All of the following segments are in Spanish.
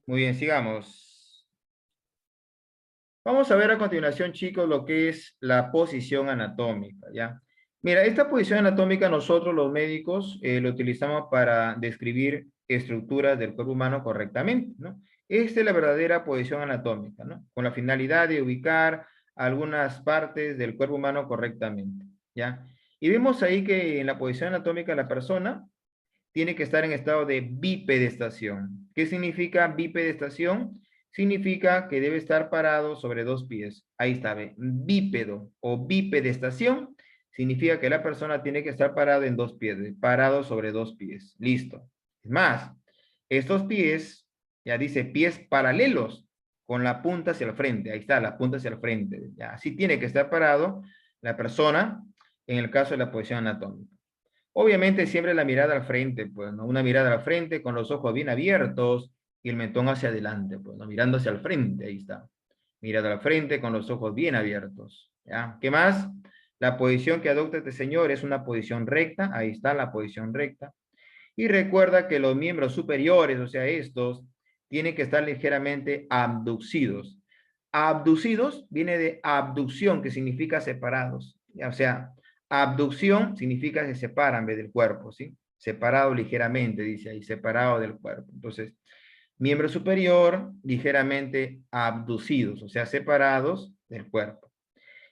Muy bien, sigamos. Vamos a ver a continuación, chicos, lo que es la posición anatómica, ¿ya? Mira, esta posición anatómica nosotros los médicos lo utilizamos para describir estructuras del cuerpo humano correctamente, ¿no? Esta es la verdadera posición anatómica, ¿no? Con la finalidad de ubicar algunas partes del cuerpo humano correctamente, ¿ya? Y vemos ahí que en la posición anatómica la persona tiene que estar en estado de bipedestación. ¿Qué significa bipedestación? Significa que debe estar parado sobre dos pies. Ahí está, ¿ve? Bípedo o bipedestación significa que la persona tiene que estar parado en dos pies, parado sobre dos pies. Listo. Es más, estos pies, ya dice pies paralelos con la punta hacia el frente. Ahí está, la punta hacia el frente. Ya, así tiene que estar parado la persona en el caso de la posición anatómica. Obviamente siempre la mirada al frente, pues, ¿no? Una mirada al frente con los ojos bien abiertos y el mentón hacia adelante, pues, ¿no? Mirando hacia el frente, ahí está. Mirada al frente con los ojos bien abiertos, ¿ya? ¿Qué más? La posición que adopta este señor es una posición recta, ahí está la posición recta. Y recuerda que los miembros superiores, o sea, estos, tienen que estar ligeramente abducidos. Abducidos viene de abducción, que significa separados. O sea, abducción significa que se separan del cuerpo, ¿sí? Separado ligeramente, dice ahí, separado del cuerpo. Entonces, miembro superior, ligeramente abducidos, o sea, separados del cuerpo.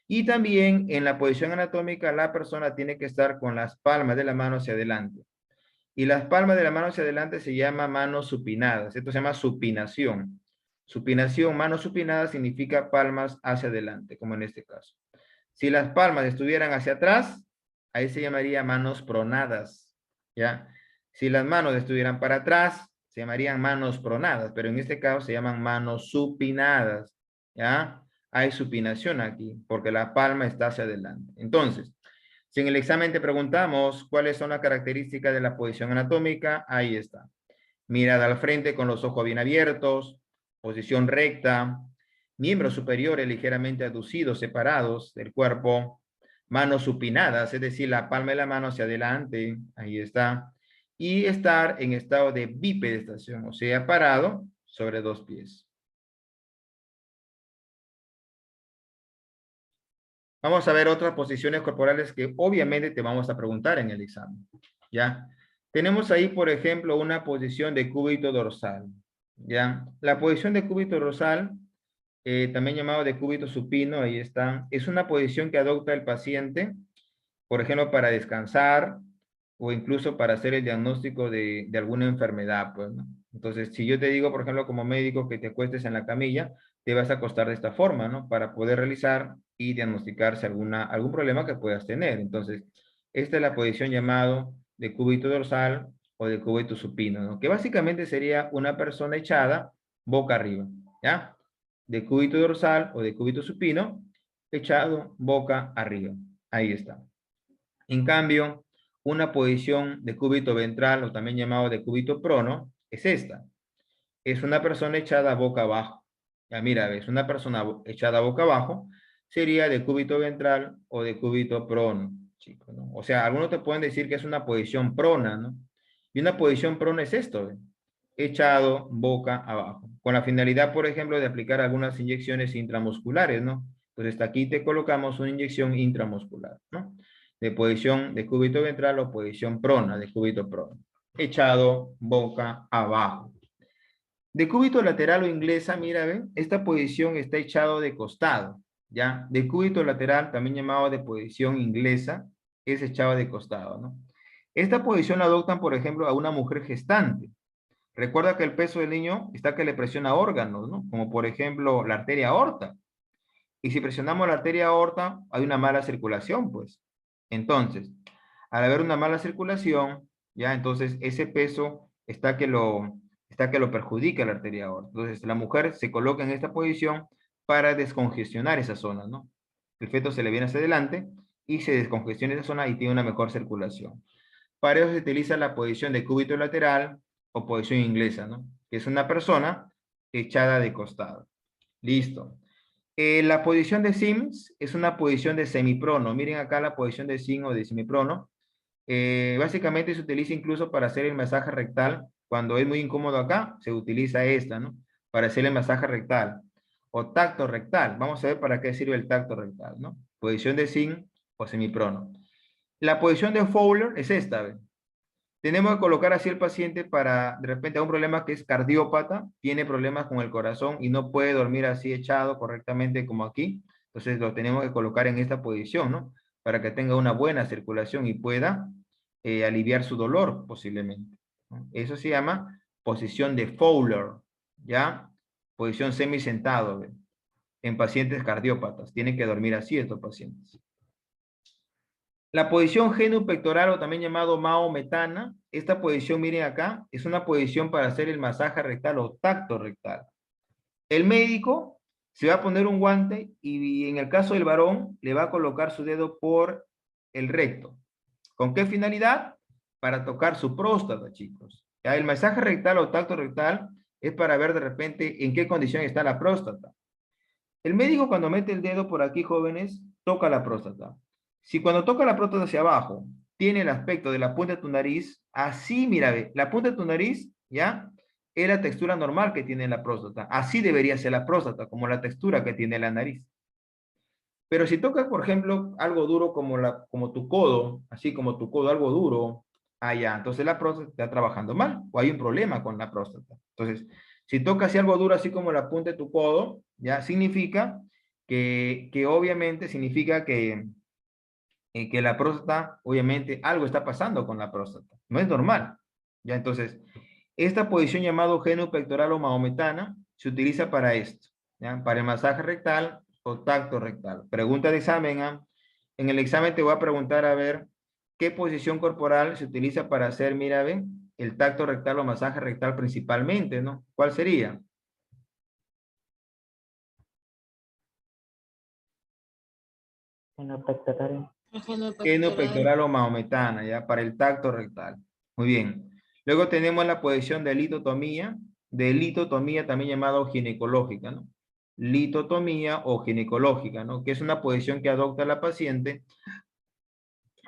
Y también en la posición anatómica, la persona tiene que estar con las palmas de la mano hacia adelante. Y las palmas de la mano hacia adelante se llama manos supinadas. Esto se llama supinación. Supinación, manos supinadas significa palmas hacia adelante, como en este caso. Si las palmas estuvieran hacia atrás, ahí se llamaría manos pronadas, ¿ya? Si las manos estuvieran para atrás, se llamarían manos pronadas, pero en este caso se llaman manos supinadas, ¿ya? Hay supinación aquí, porque la palma está hacia adelante. Entonces, si en el examen te preguntamos cuáles son las características de la posición anatómica, ahí está. Mirada al frente con los ojos bien abiertos, posición recta, miembros superiores ligeramente aducidos, separados del cuerpo, manos supinadas, es decir, la palma de la mano hacia adelante, ahí está, y estar en estado de bipedestación, o sea, parado sobre dos pies. Vamos a ver otras posiciones corporales que obviamente te vamos a preguntar en el examen, ¿ya? Tenemos ahí, por ejemplo, una posición de cúbito dorsal, ¿ya? La posición de cúbito dorsal, también llamado de cúbito supino, ahí está, es una posición que adopta el paciente, por ejemplo, para descansar o incluso para hacer el diagnóstico de alguna enfermedad, pues, ¿no? Entonces, si yo te digo, por ejemplo, como médico que te acuestes en la camilla, te vas a acostar de esta forma, ¿no? Para poder realizar y diagnosticarse algún problema que puedas tener. Entonces, esta es la posición llamado de cúbito dorsal o de cúbito supino, ¿no? Que básicamente sería una persona echada boca arriba, ¿ya? De cúbito dorsal o de cúbito supino, echado boca arriba. Ahí está. En cambio, una posición de cúbito ventral, o también llamado de cúbito prono, es esta. Es una persona echada boca abajo. Ya mira, es una persona echada boca abajo, sería de cúbito ventral o de cúbito prono, chicos, ¿no? O sea, algunos te pueden decir que es una posición prona, ¿no? Y una posición prona es esto, ¿ve? Echado boca abajo, con la finalidad, por ejemplo, de aplicar algunas inyecciones intramusculares, ¿no? Entonces, hasta aquí te colocamos una inyección intramuscular, ¿no? De posición de cúbito ventral o posición prona, de cúbito prono. Echado boca abajo. De cúbito lateral o inglesa, mira, ¿ven? Esta posición está echado de costado, ¿ya? De cúbito lateral, también llamado de posición inglesa, es echado de costado, ¿no? Esta posición la adoptan, por ejemplo, a una mujer gestante. Recuerda que el peso del niño está que le presiona órganos, ¿no? Como por ejemplo la arteria aorta. Y si presionamos la arteria aorta, hay una mala circulación, pues. Entonces, al haber una mala circulación, ya, entonces ese peso está que lo perjudica a la arteria aorta. Entonces, la mujer se coloca en esta posición para descongestionar esa zona, ¿no? El feto se le viene hacia adelante y se descongestiona esa zona y tiene una mejor circulación. Para eso se utiliza la posición de cúbito lateral o posición inglesa, ¿no? Que es una persona echada de costado. Listo. La posición de Sims es una posición de semiprono. Miren acá la posición de Sims o de semiprono. Básicamente se utiliza incluso para hacer el masaje rectal Cuando es muy incómodo acá, se utiliza esta, ¿no? Para hacer el masaje rectal. O tacto rectal. Vamos a ver para qué sirve el tacto rectal, ¿no? Posición de zinc o semiprono. La posición de Fowler es esta, ¿ven? Tenemos que colocar así el paciente para, de repente, a un problema que es cardiópata, tiene problemas con el corazón y no puede dormir así echado correctamente como aquí. Entonces lo tenemos que colocar en esta posición, ¿no? Para que tenga una buena circulación y pueda aliviar su dolor posiblemente, ¿no? Eso se llama posición de Fowler, ¿ya? Posición semisentado, ¿ven? En pacientes cardiópatas. Tienen que dormir así estos pacientes. La posición genupectoral o también llamado maometana, esta posición, miren acá, es una posición para hacer el masaje rectal o tacto rectal. El médico se va a poner un guante y en el caso del varón le va a colocar su dedo por el recto. ¿Con qué finalidad? Para tocar su próstata, chicos. Ya, el masaje rectal o tacto rectal es para ver de repente en qué condición está la próstata. El médico cuando mete el dedo por aquí, jóvenes, toca la próstata. Si cuando toca la próstata hacia abajo, tiene el aspecto de la punta de tu nariz, así, mira, ve, la punta de tu nariz, ¿ya? Es la textura normal que tiene la próstata. Así debería ser la próstata, como la textura que tiene la nariz. Pero si tocas, por ejemplo, algo duro como tu codo, así como tu codo, algo duro, allá, entonces la próstata está trabajando mal o hay un problema con la próstata. Entonces, si tocas así algo duro, así como la punta de tu codo, ya significa que obviamente significa que la próstata, obviamente, algo está pasando con la próstata. No es normal. Ya, entonces, esta posición llamado genupectoral o maometana se utiliza para esto, ¿ya? Para el masaje rectal o tacto rectal. Pregunta de examen, ¿ah? En el examen te voy a preguntar a ver qué posición corporal se utiliza para hacer, mira, ven, el tacto rectal o masaje rectal principalmente, ¿no? ¿Cuál sería? Genupectoral o maometana, ¿ya? Para el tacto rectal. Muy bien. Luego tenemos la posición de litotomía también llamada ginecológica, ¿no? Litotomía o ginecológica, ¿no? Que es una posición que adopta la paciente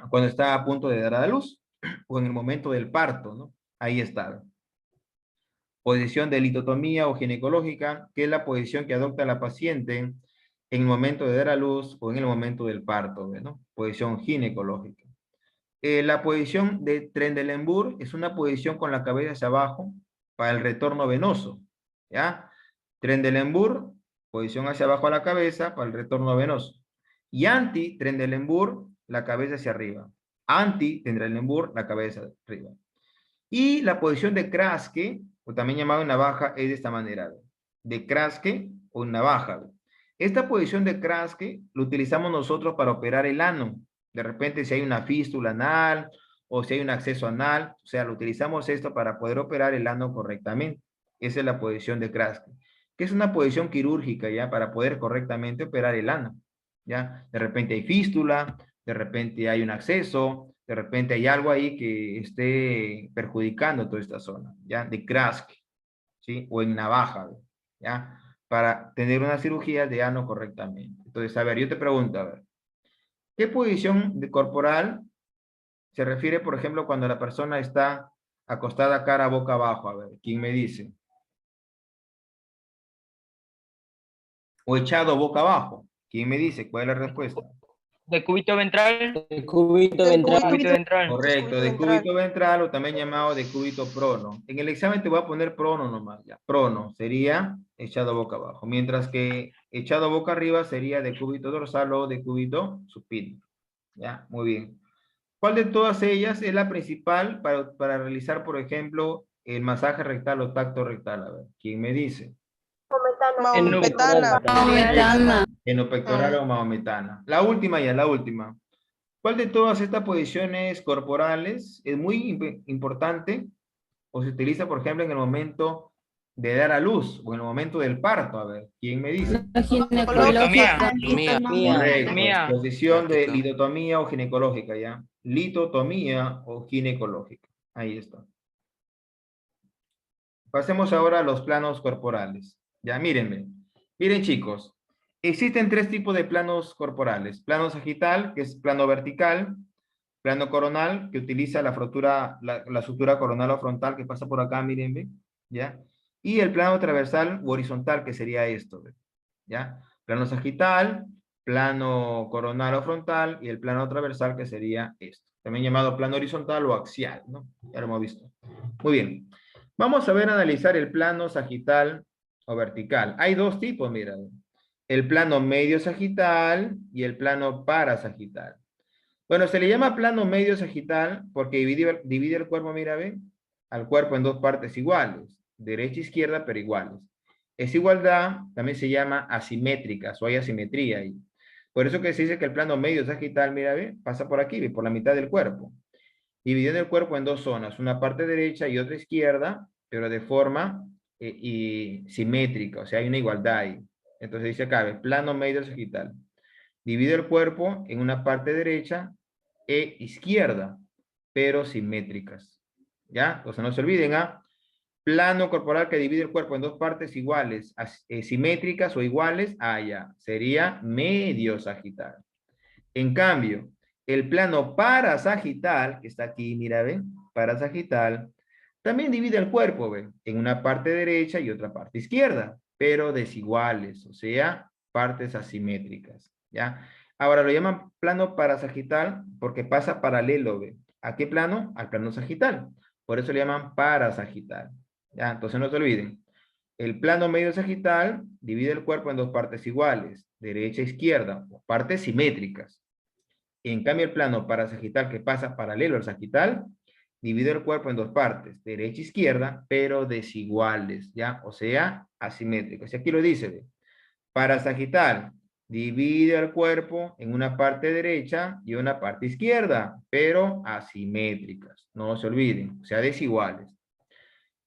cuando está a punto de dar a luz o en el momento del parto, ¿no? Ahí está. Posición de litotomía o ginecológica, que es la posición que adopta la paciente en el momento de dar a luz o en el momento del parto, ¿no? Posición ginecológica. La posición de Trendelenburg es una posición con la cabeza hacia abajo para el retorno venoso, ¿ya? Trendelenburg, posición hacia abajo a la cabeza para el retorno venoso. Y anti-Trendelenburg, la cabeza hacia arriba. Anti-Trendelenburg, la cabeza hacia arriba. Y la posición de Kraske, o también llamado navaja, es de esta manera. De Kraske o navaja. Esta posición de Kraske lo utilizamos nosotros para operar el ano. De repente si hay una fístula anal o si hay un acceso anal, o sea, lo utilizamos esto para poder operar el ano correctamente. Esa es la posición de Kraske, que es una posición quirúrgica ya para poder correctamente operar el ano. ¿Ya? De repente hay fístula, de repente hay un acceso, de repente hay algo ahí que esté perjudicando toda esta zona, ¿ya? De Kraske, ¿sí? O en navaja, ¿ya? Para tener una cirugía de ano correctamente. Entonces, a ver, yo te pregunto, a ver, ¿qué posición corporal se refiere, por ejemplo, cuando la persona está acostada cara boca abajo? A ver, ¿quién me dice? O echado boca abajo. ¿Quién me dice? ¿Cuál es la respuesta? De cúbito ventral. El cúbito De ventral. cúbito ventral. Correcto, de cúbito ventral o también llamado de cúbito prono. En el examen te voy a poner prono nomás, ya. Prono sería echado boca abajo, mientras que echado boca arriba sería de cúbito dorsal o de cúbito supino. Ya, muy bien. ¿Cuál de todas ellas es la principal para realizar, por ejemplo, el masaje rectal o tacto rectal? A ver, ¿quién me dice? Maometana. Genopectoral o maometana. La última ya, la última. ¿Cuál de todas estas posiciones corporales es muy importante o se utiliza, por ejemplo, en el momento de dar a luz o en el momento del parto? A ver, ¿quién me dice? Litotomía. Correcto. Mía. Posición de litotomía o ginecológica, ¿ya? Litotomía o ginecológica. Ahí está. Pasemos ahora a los planos corporales. Ya, mírenme. Miren, chicos. Existen tres tipos de planos corporales. Plano sagital, que es plano vertical. Plano coronal, que utiliza la sutura coronal o frontal que pasa por acá, miren, ¿ve? ¿Ya? Y el plano transversal u horizontal, que sería esto, ¿ve? ¿Ya? Plano sagital, plano coronal o frontal, y el plano transversal, que sería esto. También llamado plano horizontal o axial, ¿no? Ya lo hemos visto. Muy bien. Vamos a ver, analizar el plano sagital o vertical. Hay dos tipos, mira. El plano medio sagital y el plano parasagital. Bueno, se le llama plano medio sagital porque divide el cuerpo, mira, ven, al cuerpo en dos partes iguales, derecha e izquierda, pero iguales. Esa igualdad también se llama asimétricas o hay asimetría ahí. Por eso que se dice que el plano medio sagital, mira, ve, pasa por aquí, ve, por la mitad del cuerpo. Dividiendo el cuerpo en dos zonas, una parte derecha y otra izquierda, pero de forma y simétrica, o sea, hay una igualdad ahí. Entonces dice acá, ve, plano medio sagital. Divide el cuerpo en una parte derecha e izquierda, pero simétricas. ¿Ya? Entonces no se olviden, ¿ah? Plano corporal que divide el cuerpo en dos partes iguales, simétricas o iguales, ya, sería medio sagital. En cambio, el plano parasagital, que está aquí, mira, ¿ven? Parasagital, también divide el cuerpo, ¿ven? En una parte derecha y otra parte izquierda, pero desiguales, o sea, partes asimétricas, ¿ya? Ahora lo llaman plano parasagital porque pasa paralelo, ¿ven? ¿A qué plano? Al plano sagital. Por eso le llaman parasagital, ¿ya? Entonces no se olviden. El plano medio sagital divide el cuerpo en dos partes iguales, derecha e izquierda, o partes simétricas. En cambio, el plano parasagital que pasa paralelo al sagital divide el cuerpo en dos partes, derecha e izquierda, pero desiguales, ¿ya? O sea, asimétricos. Y aquí lo dice, ¿ve? Parasagital divide el cuerpo en una parte derecha y una parte izquierda, pero asimétricas. No se olviden, o sea, desiguales.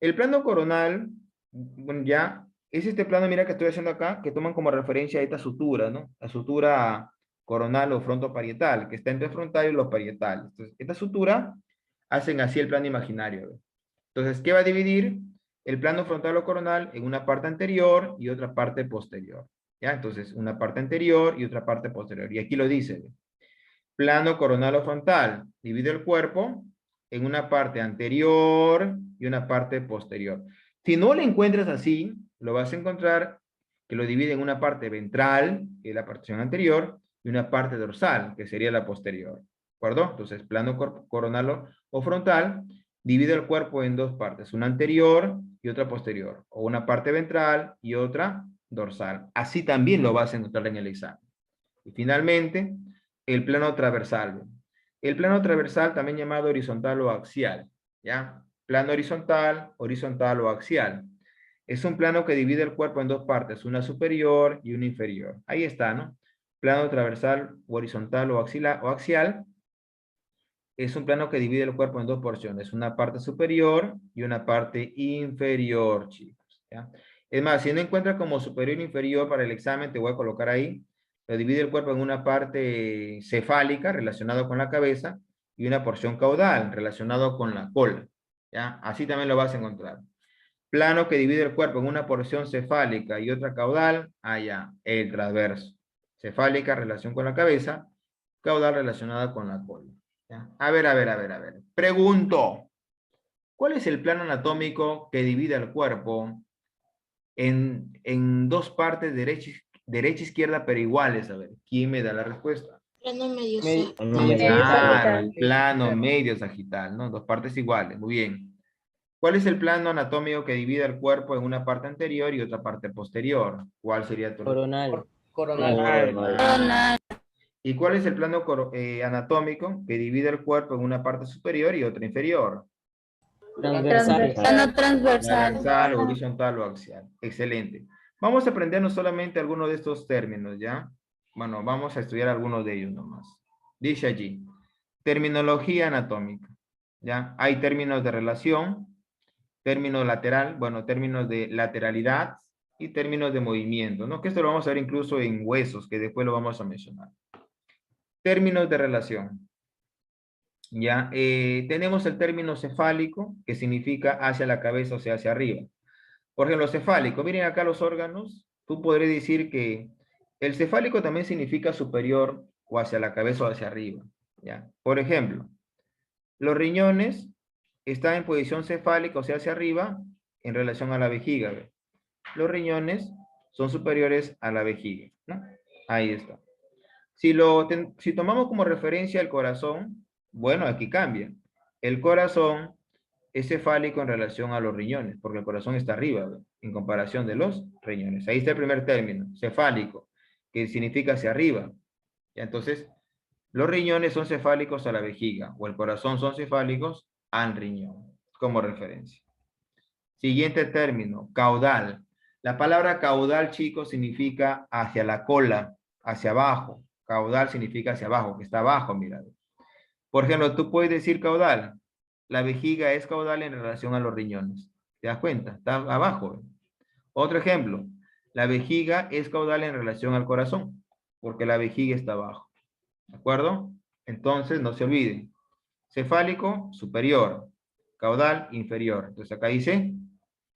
El plano coronal, bueno, ya, es este plano, mira, que estoy haciendo acá, que toman como referencia a esta sutura, ¿no? La sutura coronal o frontoparietal, que está entre el frontal y los parietales. Entonces, esta sutura hacen así el plano imaginario, ¿ve? Entonces, ¿qué va a dividir? El plano frontal o coronal en una parte anterior y otra parte posterior. ¿Ya? Entonces, una parte anterior y otra parte posterior. Y aquí lo dice, ¿ve? Plano coronal o frontal. Divide el cuerpo en una parte anterior y una parte posterior. Si no lo encuentras así, lo vas a encontrar que lo divide en una parte ventral, que es la porción anterior, y una parte dorsal, que sería la posterior. ¿De acuerdo? Entonces, plano coronal o frontal divide el cuerpo en dos partes, una anterior y otra posterior, o una parte ventral y otra dorsal. Así también lo vas a encontrar en el examen. Y finalmente, el plano transversal. El plano transversal, también llamado horizontal o axial, ¿ya? Plano horizontal, horizontal o axial. Es un plano que divide el cuerpo en dos partes, una superior y una inferior. Ahí está, ¿no? Plano transversal, horizontal o axial. Es un plano que divide el cuerpo en dos porciones, una parte superior y una parte inferior, chicos, ¿ya? Es más, si no encuentras como superior e inferior para el examen, te voy a colocar ahí. Lo divide el cuerpo en una parte cefálica, relacionado con la cabeza, y una porción caudal, relacionado con la cola, ¿ya? Así también lo vas a encontrar. Plano que divide el cuerpo en una porción cefálica y otra caudal, ya, el transverso. Cefálica, relación con la cabeza, caudal relacionada con la cola. ¿Ya? A ver, a ver, a ver, a ver. Pregunto, ¿cuál es el plano anatómico que divide el cuerpo en dos partes, derecha e izquierda, pero iguales? A ver, ¿quién me da la respuesta? Plano medio Claro, el plano medio sagital, ¿no? Dos partes iguales, muy bien. ¿Cuál es el plano anatómico que divide el cuerpo en una parte anterior y otra parte posterior? ¿Cuál sería tu respuesta? coronal. ¿Y cuál es el plano anatómico que divide el cuerpo en una parte superior y otra inferior? Plano transversal. Transversal, horizontal o axial. Excelente. Vamos a aprender no solamente algunos de estos términos, ¿ya? Bueno, vamos a estudiar algunos de ellos nomás. Dice allí, terminología anatómica, ¿ya? Hay términos de relación, términos lateral, bueno, términos de lateralidad y términos de movimiento, ¿no? Que esto lo vamos a ver incluso en huesos, que después lo vamos a mencionar. Términos de relación. Ya, tenemos el término cefálico, que significa hacia la cabeza, o sea, hacia arriba. Por ejemplo, cefálico, miren acá los órganos, tú podrías decir que el cefálico también significa superior o hacia la cabeza o hacia arriba. ¿Ya? Por ejemplo, los riñones están en posición cefálica, o sea, hacia arriba, en relación a la vejiga. ¿Ve? Los riñones son superiores a la vejiga, ¿no? Ahí está. Si tomamos como referencia el corazón, bueno, aquí cambia. El corazón es cefálico en relación a los riñones, porque el corazón está arriba, ¿ve? En comparación de los riñones. Ahí está el primer término, cefálico, que significa hacia arriba. ¿Ya? Entonces, los riñones son cefálicos a la vejiga, o el corazón son cefálicos al riñón, como referencia. Siguiente término, caudal. La palabra caudal, chicos, significa hacia la cola, hacia abajo. Caudal significa hacia abajo, que está abajo, mira. Por ejemplo, tú puedes decir caudal. La vejiga es caudal en relación a los riñones. ¿Te das cuenta? Está abajo. Otro ejemplo. La vejiga es caudal en relación al corazón, porque la vejiga está abajo. ¿De acuerdo? Entonces, no se olviden. Cefálico, superior. Caudal, inferior. Entonces, acá dice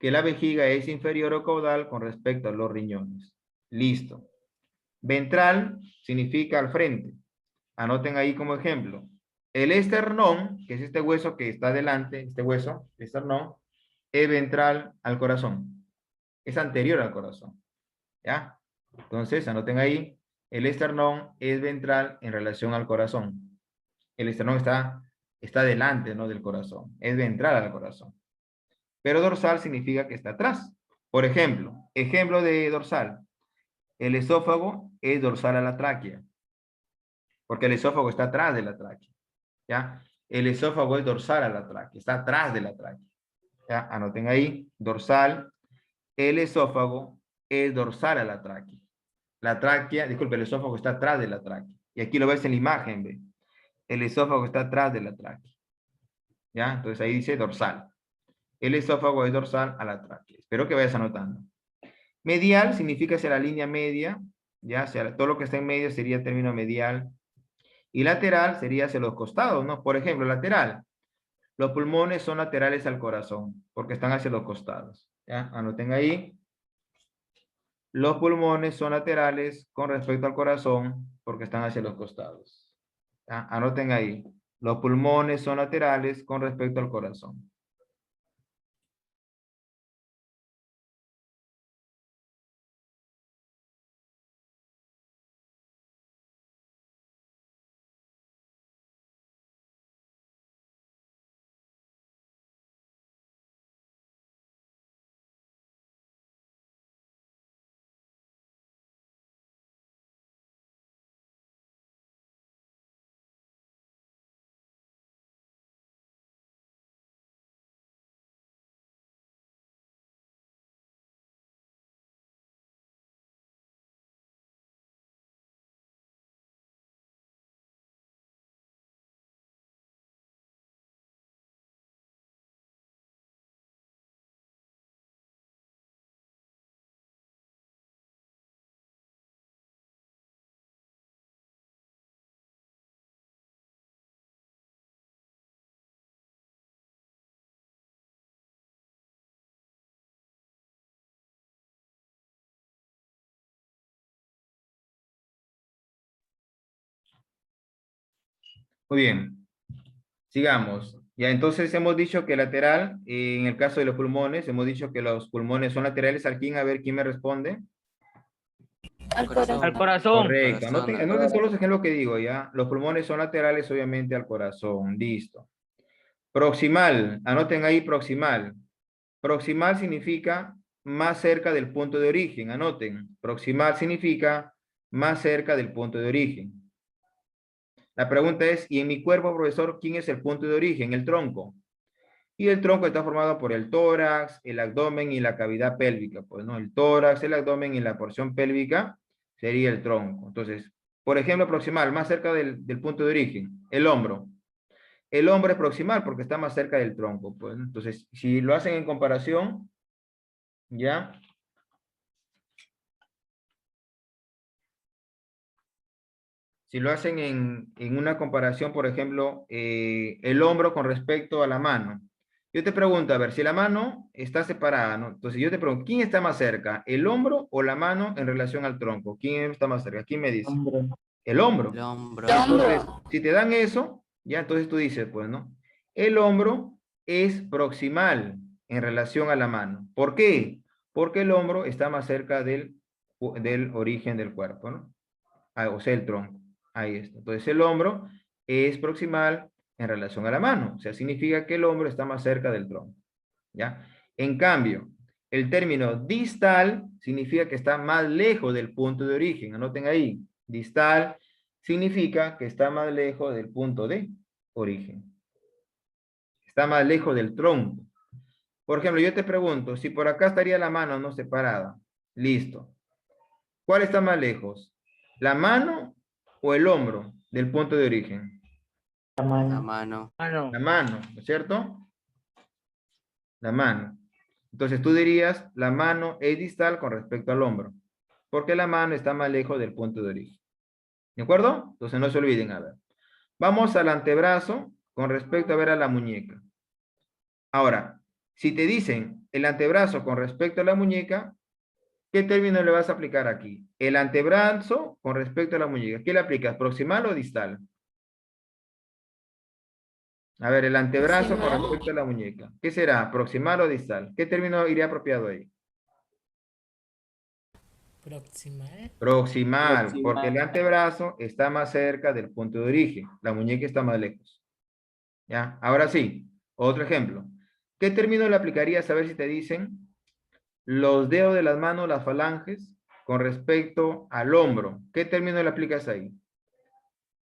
que la vejiga es inferior o caudal con respecto a los riñones. Listo. Ventral significa al frente. Anoten ahí como ejemplo. El esternón, que es este hueso que está delante, este hueso, esternón, es ventral al corazón. Es anterior al corazón. ¿Ya? Entonces, anoten ahí. El esternón es ventral en relación al corazón. El esternón está delante, ¿no? Del corazón. Es ventral al corazón. Pero dorsal significa que está atrás. Por ejemplo, ejemplo de dorsal. El esófago es dorsal a la tráquea, porque el esófago está atrás de la tráquea. ¿Ya? El esófago es dorsal a la tráquea, está atrás de la tráquea. ¿Ya? Anoten ahí, dorsal. El esófago es dorsal a la tráquea. La tráquea, disculpe, el esófago está atrás de la tráquea. Y aquí lo ves en la imagen, ¿ve? El esófago está atrás de la tráquea. ¿Ya? Entonces ahí dice dorsal. El esófago es dorsal a la tráquea. Espero que vayas anotando. Medial significa hacia la línea media, ya sea todo lo que está en medio sería término medial. Y lateral sería hacia los costados, ¿no? Por ejemplo, lateral. Los pulmones son laterales al corazón, porque están hacia los costados. ¿Ya? Anoten ahí. Los pulmones son laterales con respecto al corazón, porque están hacia los costados. ¿Ya? Anoten ahí. Los pulmones son laterales con respecto al corazón. Muy bien. Sigamos. Ya, entonces hemos dicho que lateral, en el caso de los pulmones, hemos dicho que los pulmones son laterales al quién, a ver quién me responde. Al corazón. Al corazón. Correcto. Anoten todos los ejemplos que digo, ¿ya? Los pulmones son laterales, obviamente, al corazón. Listo. Proximal. Anoten ahí proximal. Proximal significa más cerca del punto de origen. Anoten. Proximal significa más cerca del punto de origen. La pregunta es, ¿y en mi cuerpo, profesor, quién es el punto de origen? El tronco. Y el tronco está formado por el tórax, el abdomen y la cavidad pélvica. Pues, ¿no? El tórax, el abdomen y la porción pélvica sería el tronco. Entonces, por ejemplo, proximal, más cerca del punto de origen, el hombro. El hombro es proximal porque está más cerca del tronco. Pues, ¿no? Entonces, si lo hacen en comparación, ¿ya? Si lo hacen en una comparación, por ejemplo, el hombro con respecto a la mano. Yo te pregunto, a ver, si la mano está separada, ¿no? Entonces yo te pregunto, ¿quién está más cerca? ¿El hombro o la mano en relación al tronco? ¿Quién está más cerca? ¿Quién me dice? El hombro. El hombro. Entonces, si te dan eso, ya entonces tú dices, pues, ¿no? El hombro es proximal en relación a la mano. ¿Por qué? Porque el hombro está más cerca del origen del cuerpo, ¿no? O sea, el tronco. Ahí está. Entonces, el hombro es proximal en relación a la mano. O sea, significa que el hombro está más cerca del tronco. ¿Ya? En cambio, el término distal significa que está más lejos del punto de origen. Anoten ahí. Distal significa que está más lejos del punto de origen. Está más lejos del tronco. Por ejemplo, yo te pregunto, si por acá estaría la mano no separada. Listo. ¿Cuál está más lejos? ¿La mano o el hombro del punto de origen? La mano. La mano, ¿no es cierto? La mano. Entonces tú dirías, la mano es distal con respecto al hombro, porque la mano está más lejos del punto de origen. ¿De acuerdo? Entonces no se olviden, a ver. Vamos al antebrazo con respecto a ver a la muñeca. Ahora, si te dicen el antebrazo con respecto a la muñeca, ¿qué término le vas a aplicar aquí? El antebrazo con respecto a la muñeca. ¿Qué le aplicas? ¿Proximal o distal? A ver, el antebrazo con Proximal. respecto a la muñeca. ¿Qué será? ¿Proximal o distal? ¿Qué término iría apropiado ahí? Proximal. Proximal, porque el antebrazo está más cerca del punto de origen. La muñeca está más lejos. ¿Ya? Ahora sí, otro ejemplo. ¿Qué término le aplicarías a ver si te dicen los dedos de las manos, las falanges, con respecto al hombro? ¿Qué término le aplicas ahí?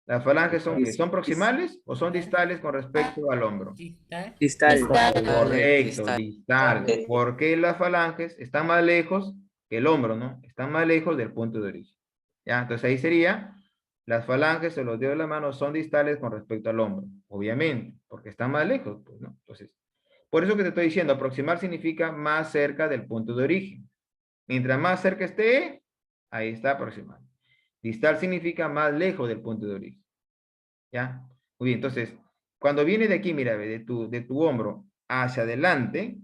¿Las falanges son qué? ¿Son proximales o son distales con respecto al hombro? Distal. Distal. Correcto, Distal. distal. Porque las falanges están más lejos que el hombro, ¿no? Están más lejos del punto de origen. ¿Ya? Entonces ahí sería, las falanges o los dedos de la mano son distales con respecto al hombro. Obviamente, porque están más lejos, pues, ¿no? Entonces, por eso que te estoy diciendo, aproximar significa más cerca del punto de origen. Mientras más cerca esté, ahí está aproximar. Distal significa más lejos del punto de origen. ¿Ya? Muy bien, entonces, cuando viene de aquí, mira, de tu hombro hacia adelante,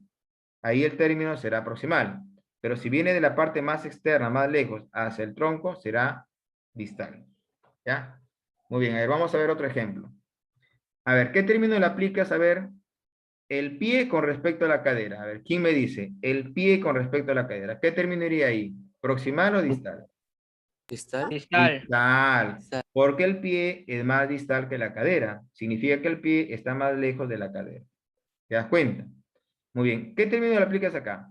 ahí el término será proximal. Pero si viene de la parte más externa, más lejos, hacia el tronco, será distal. ¿Ya? Muy bien, a ver, vamos a ver otro ejemplo. A ver, ¿qué término le aplicas? A ver, el pie con respecto a la cadera. A ver, ¿quién me dice? El pie con respecto a la cadera. ¿Qué término iría ahí? ¿Proximal o distal? Distal. Distal. Porque el pie es más distal que la cadera. Significa que el pie está más lejos de la cadera. ¿Te das cuenta? Muy bien. ¿Qué término le aplicas acá?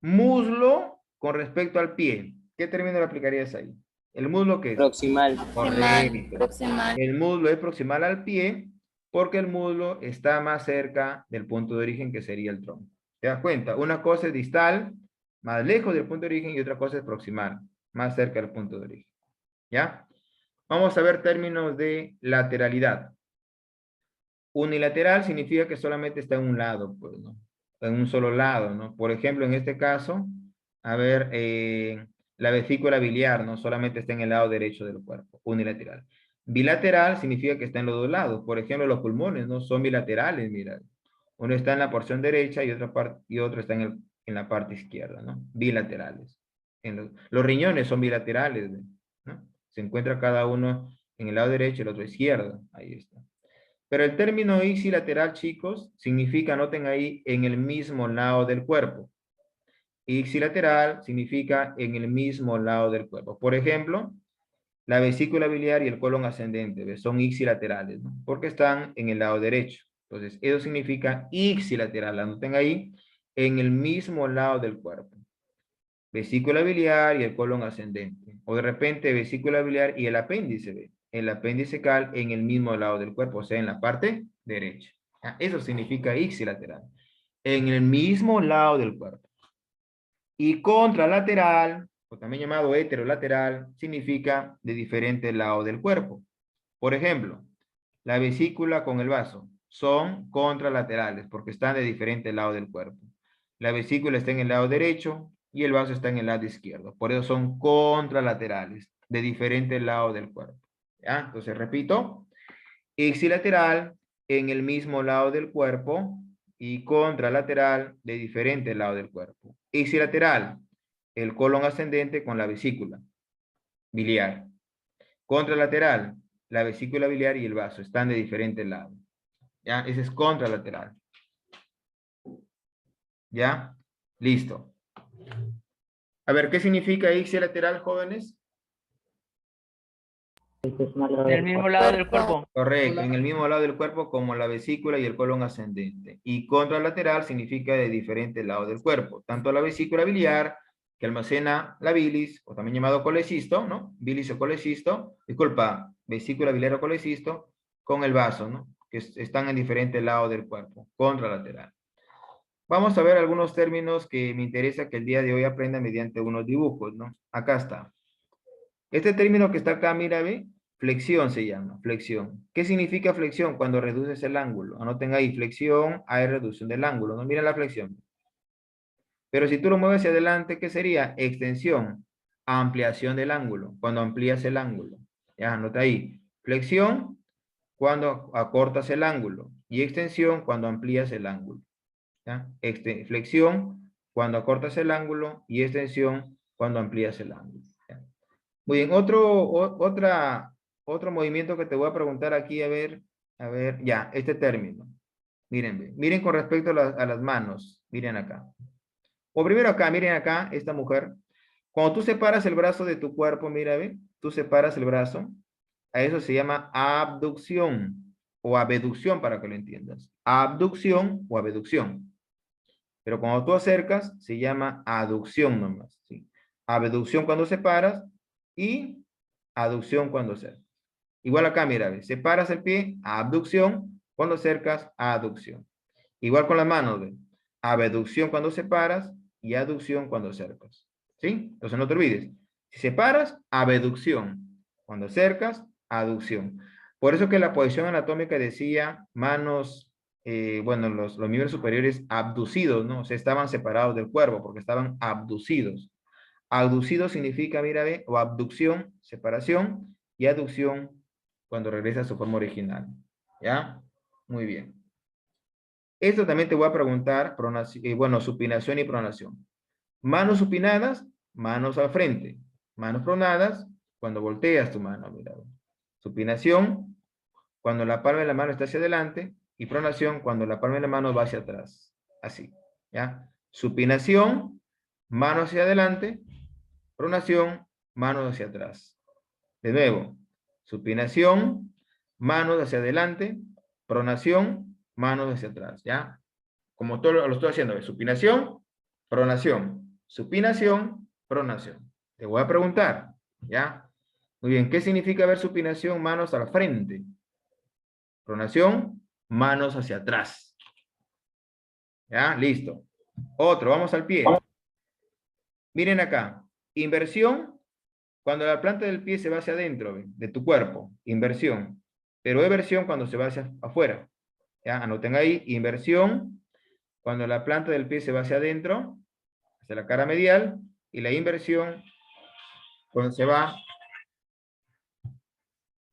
Muslo con respecto al pie. ¿Qué término le aplicarías ahí? ¿El muslo qué es? Proximal. Correcto. Proximal. El muslo es proximal al pie porque el muslo está más cerca del punto de origen que sería el tronco. ¿Te das cuenta? Una cosa es distal, más lejos del punto de origen, y otra cosa es proximal, más cerca del punto de origen. ¿Ya? Vamos a ver términos de lateralidad. Unilateral significa que solamente está en un lado, pues, ¿no? En un solo lado, ¿no? Por ejemplo, en este caso, a ver, la vesícula biliar, ¿no? Solamente está en el lado derecho del cuerpo, unilateral. Bilateral significa que está en los dos lados. Por ejemplo, los pulmones, ¿no? Son bilaterales, mira. Uno está en la porción derecha y otro está en la parte izquierda, ¿no? Bilaterales. Los riñones son bilaterales, ¿no? Se encuentra cada uno en el lado derecho y el otro izquierdo. Ahí está. Pero el término ipsilateral, chicos, significa, anoten ahí, en el mismo lado del cuerpo. Ipsilateral significa en el mismo lado del cuerpo. Por ejemplo, la vesícula biliar y el colon ascendente, ¿ves? Son ipsilaterales, ¿no? Porque están en el lado derecho. Entonces, eso significa ipsilateral. Anoten ahí, en el mismo lado del cuerpo. Vesícula biliar y el colon ascendente. O de repente, vesícula biliar y el apéndice, ¿ve? El apéndice cal en el mismo lado del cuerpo, o sea, en la parte derecha. Eso significa ipsilateral. En el mismo lado del cuerpo. Y contralateral, o también llamado heterolateral, significa de diferente lado del cuerpo. Por ejemplo, la vesícula con el vaso son contralaterales porque están de diferente lado del cuerpo. La vesícula está en el lado derecho y el vaso está en el lado izquierdo. Por eso son contralaterales, de diferente lado del cuerpo. ¿Ya? Entonces, repito, ipsilateral en el mismo lado del cuerpo y contralateral de diferente lado del cuerpo. Ipsilateral, el colon ascendente con la vesícula biliar. Contralateral, la vesícula biliar y el vaso están de diferentes lados. ¿Ya? Ese es contralateral. ¿Ya? Listo. A ver, ¿qué significa ipsilateral, jóvenes? En el mismo lado del cuerpo. Correcto, en el mismo lado del cuerpo como la vesícula y el colon ascendente. Y contralateral significa de diferentes lados del cuerpo. Tanto la vesícula biliar, que almacena la bilis, o también llamado colecisto, ¿no? Bilis o colecisto, disculpa, vesícula biliar o colecisto, con el vaso, ¿no? Que están en diferentes lados del cuerpo. Contralateral. Vamos a ver algunos términos que me interesa que el día de hoy aprenda mediante unos dibujos, ¿no? Acá está. Este término que está acá, mira, ve, flexión se llama, flexión. ¿Qué significa flexión? Cuando reduces el ángulo. Anoten ahí, flexión, hay reducción del ángulo, ¿no? Mira la flexión. Pero si tú lo mueves hacia adelante, ¿qué sería? Extensión, ampliación del ángulo, cuando amplías el ángulo. Ya, anota ahí. Flexión, cuando acortas el ángulo. Y extensión, cuando amplías el ángulo. ¿Ya? Flexión, cuando acortas el ángulo. Y extensión, cuando amplías el ángulo. ¿Ya? Muy bien, otro movimiento que te voy a preguntar aquí, a ver, ya, este término. Miren, miren con respecto a las manos, miren acá. O primero acá, miren acá, esta mujer. Cuando tú separas el brazo de tu cuerpo, mira, ve, tú separas el brazo, a eso se llama abducción o abducción para que lo entiendas. Abducción o abducción. Pero cuando tú acercas, se llama aducción nomás, ¿sí? Abducción cuando separas y aducción cuando acercas. Igual acá, mira, ¿ves? Separas el pie, abducción, cuando acercas, aducción. Igual con las manos, ¿ves? Abducción cuando separas y aducción cuando acercas. ¿Sí? Entonces no te olvides. Si separas, abducción. Cuando acercas, aducción. Por eso que la posición anatómica decía manos, bueno, los miembros superiores abducidos, ¿no? O sea, estaban separados del cuerpo porque estaban abducidos. Abducido significa, mira, ve, o abducción, separación, y aducción cuando regresa a su forma original. ¿Ya? Muy bien. Esto también te voy a preguntar, bueno, supinación y pronación. Manos supinadas, manos al frente. Manos pronadas, cuando volteas tu mano, mira. Supinación, cuando la palma de la mano está hacia adelante, y pronación, cuando la palma de la mano va hacia atrás. Así, ¿ya? Supinación, mano hacia adelante, pronación, manos hacia atrás. De nuevo, supinación, manos hacia adelante, pronación, manos hacia atrás, ¿ya? Como todo lo estoy haciendo, supinación, pronación, pronación. Te voy a preguntar, ¿ya? Muy bien, ¿qué significa ver supinación, manos al frente? Pronación, manos hacia atrás. ¿Ya? Listo. Otro, vamos al pie. Miren acá, inversión, cuando la planta del pie se va hacia adentro de tu cuerpo, inversión. Pero eversión cuando se va hacia afuera. ¿Ya? Anoten ahí, inversión, cuando la planta del pie se va hacia adentro, hacia la cara medial, y la inversión cuando se va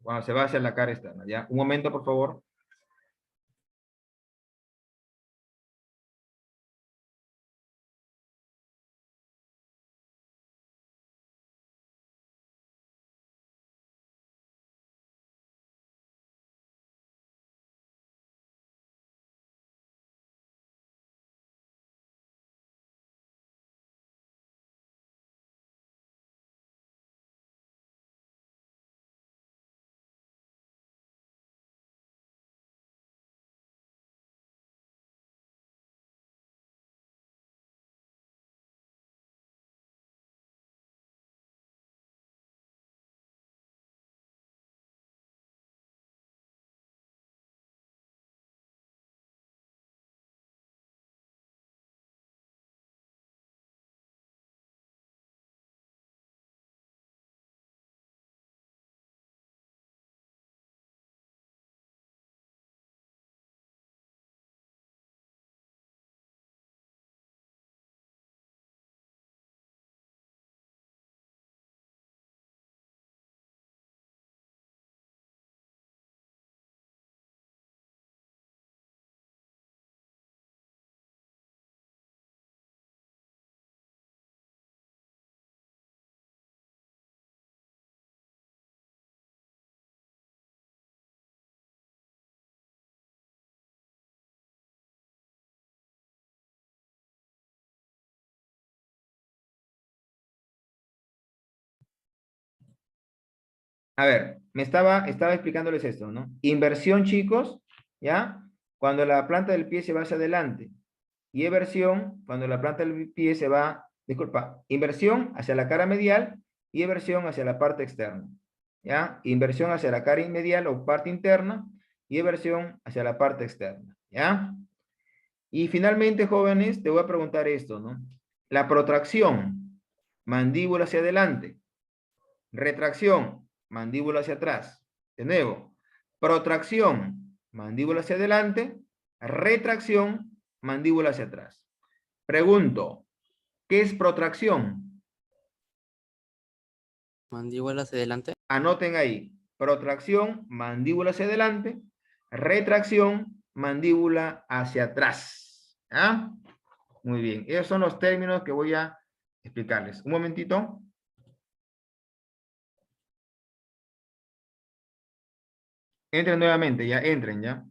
hacia la cara externa. ¿Ya? Un momento, por favor. A ver, estaba explicándoles esto, ¿no? Inversión, chicos, ¿ya? Cuando la planta del pie se va hacia adelante. Y eversión, cuando la planta del pie se va, disculpa, inversión hacia la cara medial y eversión hacia la parte externa, ¿ya? Inversión hacia la cara medial o parte interna y eversión hacia la parte externa, ¿ya? Y finalmente, jóvenes, te voy a preguntar esto, ¿no? La protracción, mandíbula hacia adelante. Retracción, mandíbula hacia atrás. De nuevo, protracción, mandíbula hacia adelante. Retracción, mandíbula hacia atrás. Pregunto, ¿qué es protracción? Mandíbula hacia adelante. Anoten ahí. Protracción, mandíbula hacia adelante. Retracción, mandíbula hacia atrás. ¿Ah? Muy bien. Esos son los términos que voy a explicarles. Un momentito. Entren nuevamente, ya entren, ya.